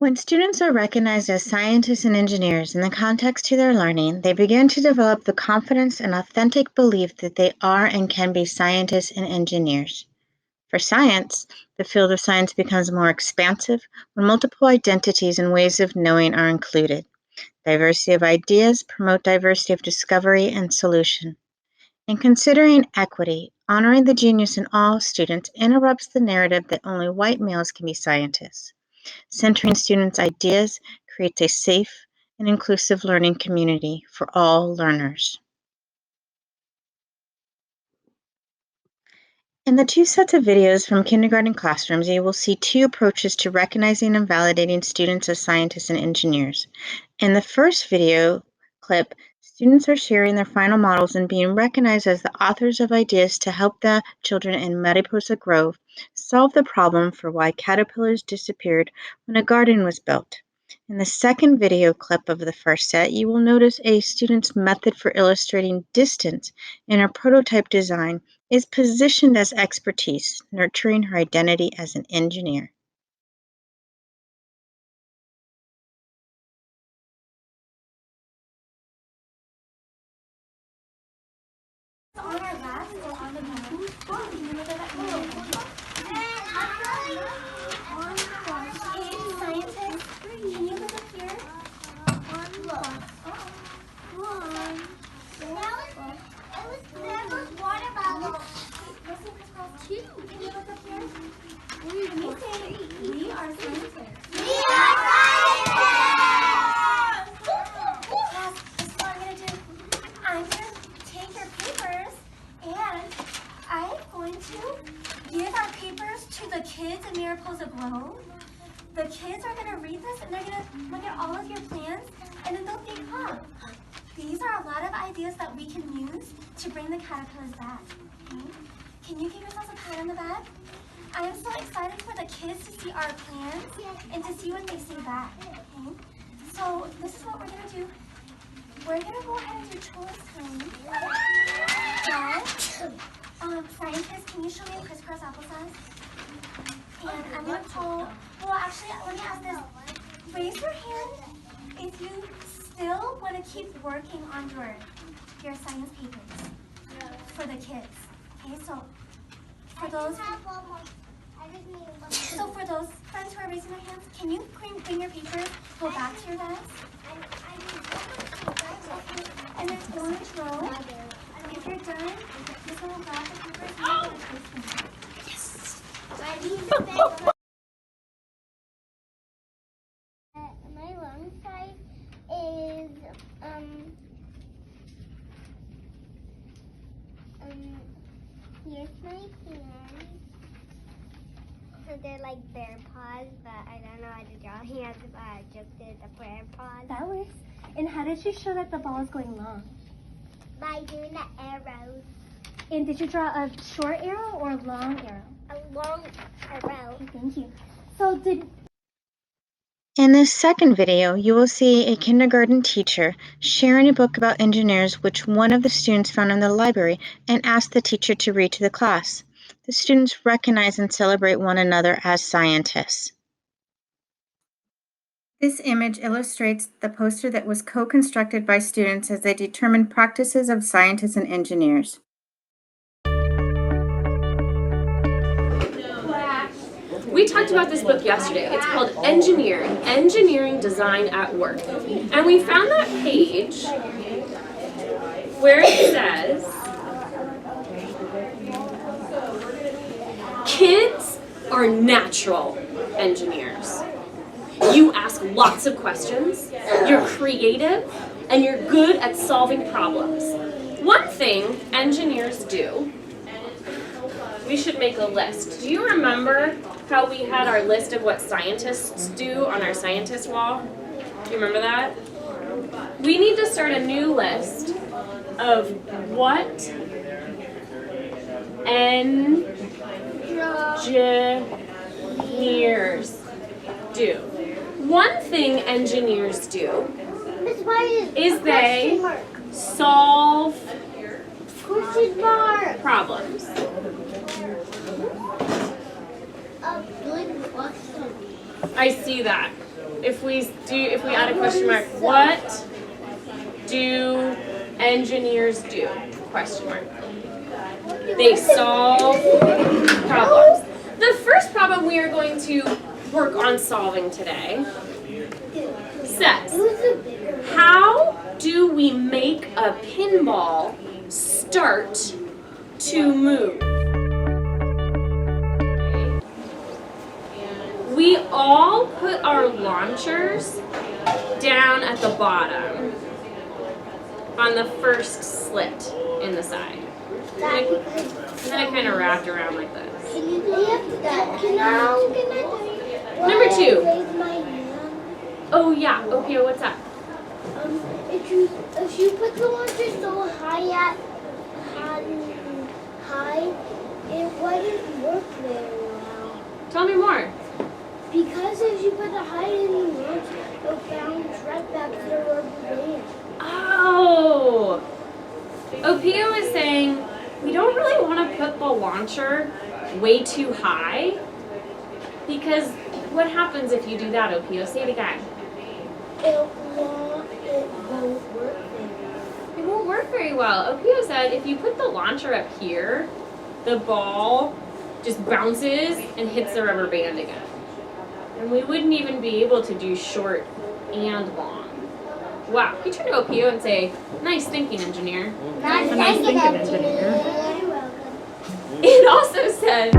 When students are recognized as scientists and engineers in the context to their learning, they begin to develop the confidence and authentic belief that they are and can be scientists and engineers. For science, the field of science becomes more expansive when multiple identities and ways of knowing are included. Diversity of ideas promote diversity of discovery and solution. In considering equity, honoring the genius in all students interrupts the narrative that only white males can be scientists. Centering students' ideas creates a safe and inclusive learning community for all learners. In the two sets of videos from kindergarten classrooms, you will see two approaches to recognizing and validating students as scientists and engineers. In the first video clip, students are sharing their final models and being recognized as the authors of ideas to help the children in Mariposa Grove solve the problem for why caterpillars disappeared when a garden was built. In the second video clip of the first set, you will notice a student's method for illustrating distance in her prototype design is positioned as expertise, nurturing her identity as an engineer. On our left or on the back? Oh, can you look at that? Scientist, can you look up here? Look. There was water bottle. Two. Can you look up here? Can you say, we are scientists? We are scientists! This is what I'm going to do. I'm going to take your papers and I'm going to give our papers to the kids in Mariposa Grove. The kids are going to read this and they're going to look at all of your plans and then they'll think, these are a lot of ideas that we can use to bring the caterpillars back. Okay? Can you give yourselves a pat on the back? I am so excited for the kids to see our plans and to see what they say back. Okay? So this is what we're going to do. We're going to go ahead and do choice time. Scientists, can you show me a crisscross applesauce? And I'm going to call, well actually, let me ask this. Raise your hand if you still want to keep working on your science papers for the kids. Okay, so for those friends who are raising their hands, can you bring your papers, go back to your desk? And then go in a row. If you're done, this one will grab the papers and place them. Yes! My wrong side is here's my hands. So they're like bear paws, but I don't know how to draw hands, but I just did the bear paws. That works. And how did you show that the ball is going long? By doing the arrows. And did you draw a short arrow or a long arrow? A long arrow. Okay, thank you. So In this second video, you will see a kindergarten teacher sharing a book about engineers which one of the students found in the library and asked the teacher to read to the class. The students recognize and celebrate one another as scientists. This image illustrates the poster that was co-constructed by students as they determined practices of scientists and engineers. We talked about this book yesterday. It's called Engineering Design at Work. And we found that page where it says, kids are natural engineers. You ask lots of questions, you're creative, and you're good at solving problems. One thing engineers do, we should make a list. Do you remember how we had our list of what scientists do on our scientist wall? Do you remember that? We need to start a new list of what engineers do. One thing engineers do is they solve problems. I see that. if we add a question mark, what do engineers do? Question mark. They solve problems. The first problem we are going to work on solving today says, how do we make a pinball start to move? We all put our launchers down at the bottom on the first slit in the side. And then it kind of wrapped around like this. Can you do that? Can I Number 2. raise my hand? Oh yeah, okay, what's up? If you put the launcher so high it wouldn't work very well. Tell me more. Because if you put it high in the launcher, it'll bounce right back to the rubber band. Oh! Opio is saying we don't really want to put the launcher way too high, because what happens if you do that, Opio? Say it again. It won't work very well. It won't work very well. Opio said if you put the launcher up here, the ball just bounces and hits the rubber band again. And we wouldn't even be able to do short and long. Wow, you turn to Opio and say, nice thinking, engineer. Nice thinking, engineer. You're welcome. It also said